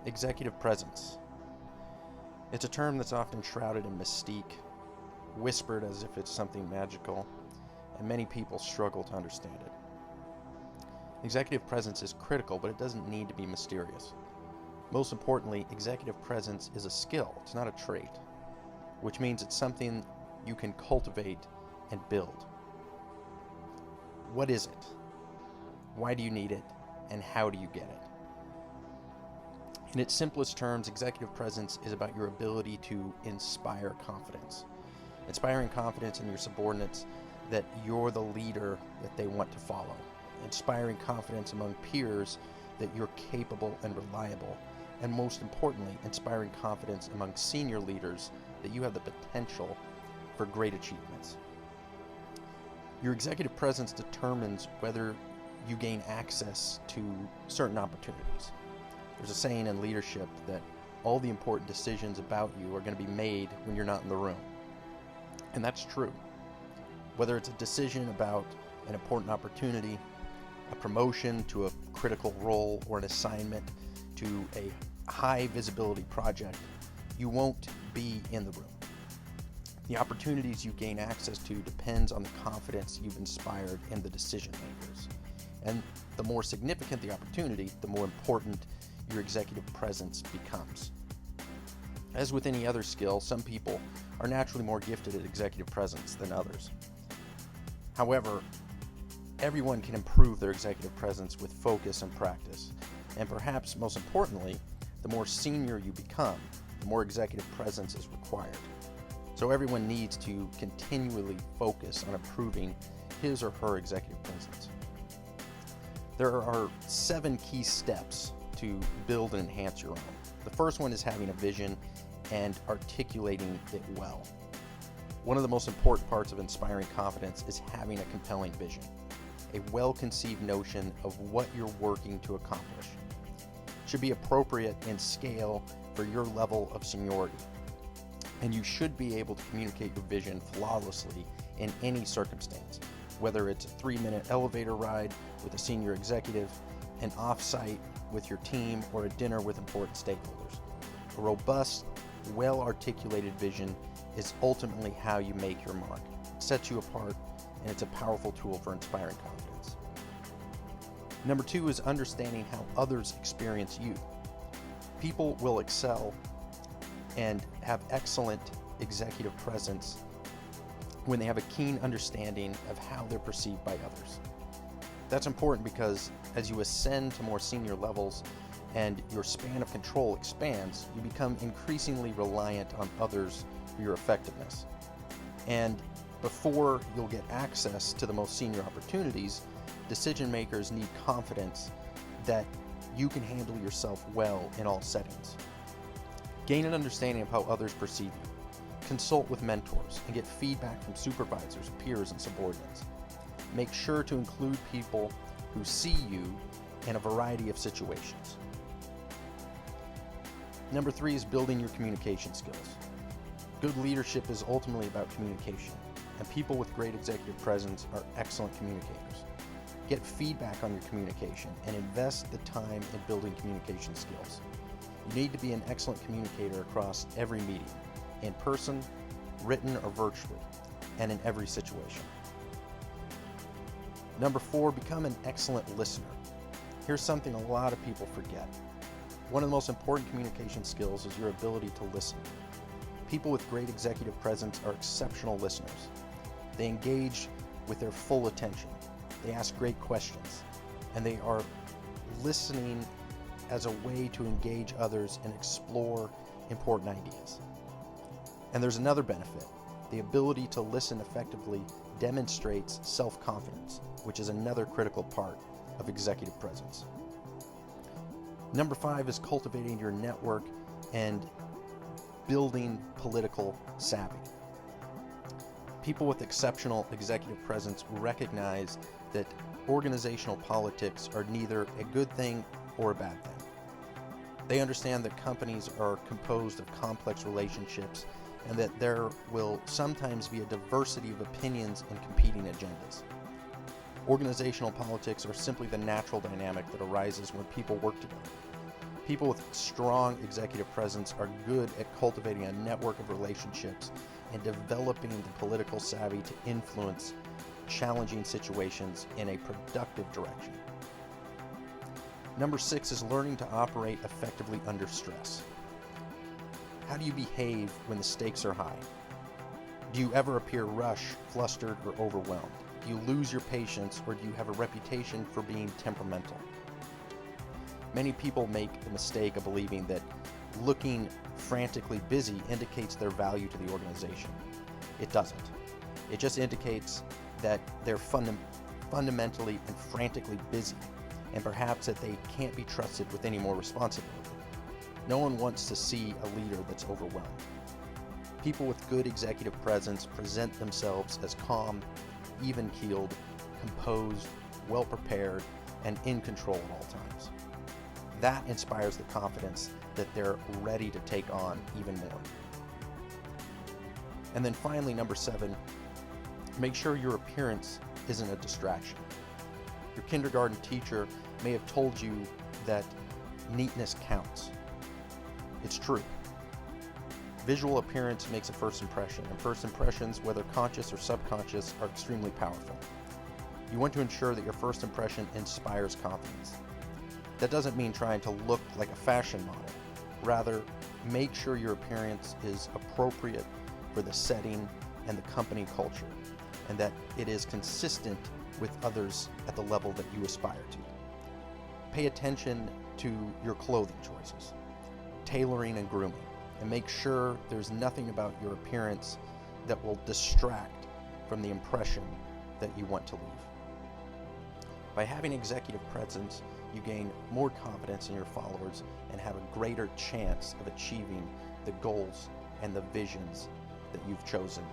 Executive presence. It's a term that's often shrouded in mystique, whispered as if it's something magical, and many people struggle to understand it. Executive presence is critical, but it doesn't need to be mysterious. Most importantly, executive presence is a skill, it's not a trait, which means it's something you can cultivate and build. What is it? Why do you need it? And how do you get it? In its simplest terms, executive presence is about your ability to inspire confidence. Inspiring confidence in your subordinates that you're the leader that they want to follow. Inspiring confidence among peers that you're capable and reliable. And most importantly, inspiring confidence among senior leaders that you have the potential for great achievements. Your executive presence determines whether you gain access to certain opportunities. There's a saying in leadership that all the important decisions about you are going to be made when you're not in the room. And that's true. Whether it's a decision about an important opportunity, a promotion to a critical role, or an assignment to a high visibility project, you won't be in the room. The opportunities you gain access to depends on the confidence you've inspired in the decision makers. And the more significant the opportunity, the more important your executive presence becomes. As with any other skill, some people are naturally more gifted at executive presence than others. However, everyone can improve their executive presence with focus and practice. And perhaps most importantly, the more senior you become, the more executive presence is required. So everyone needs to continually focus on improving his or her executive presence. There are 7 key steps to build and enhance your own. The first one is having a vision and articulating it well. One of the most important parts of inspiring confidence is having a compelling vision, a well-conceived notion of what you're working to accomplish. It should be appropriate in scale for your level of seniority, and you should be able to communicate your vision flawlessly in any circumstance, whether it's a 3-minute elevator ride with a senior executive, an off-site with your team, or a dinner with important stakeholders. A robust, well-articulated vision is ultimately how you make your mark. It sets you apart, and it's a powerful tool for inspiring confidence. Number 2 is understanding how others experience you. People will excel and have excellent executive presence when they have a keen understanding of how they're perceived by others. That's important because as you ascend to more senior levels and your span of control expands, you become increasingly reliant on others for your effectiveness. And before you'll get access to the most senior opportunities, decision makers need confidence that you can handle yourself well in all settings. Gain an understanding of how others perceive you. Consult with mentors and get feedback from supervisors, peers, and subordinates. Make sure to include people who see you in a variety of situations. Number 3 is building your communication skills. Good leadership is ultimately about communication, and people with great executive presence are excellent communicators. Get feedback on your communication and invest the time in building communication skills. You need to be an excellent communicator across every medium, in person, written, or virtually, and in every situation. Number 4, become an excellent listener. Here's something a lot of people forget. One of the most important communication skills is your ability to listen. People with great executive presence are exceptional listeners. They engage with their full attention. They ask great questions, and they are listening as a way to engage others and explore important ideas. And there's another benefit. The ability to listen effectively demonstrates self-confidence, which is another critical part of executive presence. Number 5 is cultivating your network and building political savvy. People with exceptional executive presence recognize that organizational politics are neither a good thing or a bad thing. They understand that companies are composed of complex relationships and that there will sometimes be a diversity of opinions and competing agendas. Organizational politics are simply the natural dynamic that arises when people work together. People with strong executive presence are good at cultivating a network of relationships and developing the political savvy to influence challenging situations in a productive direction. Number 6 is learning to operate effectively under stress. How do you behave when the stakes are high? Do you ever appear rushed, flustered, or overwhelmed? Do you lose your patience, or do you have a reputation for being temperamental? Many people make the mistake of believing that looking frantically busy indicates their value to the organization. It doesn't. It just indicates that they're fundamentally and frantically busy, and perhaps that they can't be trusted with any more responsibility. No one wants to see a leader that's overwhelmed. People with good executive presence present themselves as calm, even-keeled, composed, well-prepared, and in control at all times. That inspires the confidence that they're ready to take on even more. And then finally, number 7, make sure your appearance isn't a distraction. Your kindergarten teacher may have told you that neatness counts. It's true. Visual appearance makes a first impression, and first impressions, whether conscious or subconscious, are extremely powerful. You want to ensure that your first impression inspires confidence. That doesn't mean trying to look like a fashion model. Rather, make sure your appearance is appropriate for the setting and the company culture, and that it is consistent with others at the level that you aspire to. Pay attention to your clothing choices, tailoring and grooming, and make sure there's nothing about your appearance that will distract from the impression that you want to leave. By having executive presence, you gain more confidence in your followers and have a greater chance of achieving the goals and the visions that you've chosen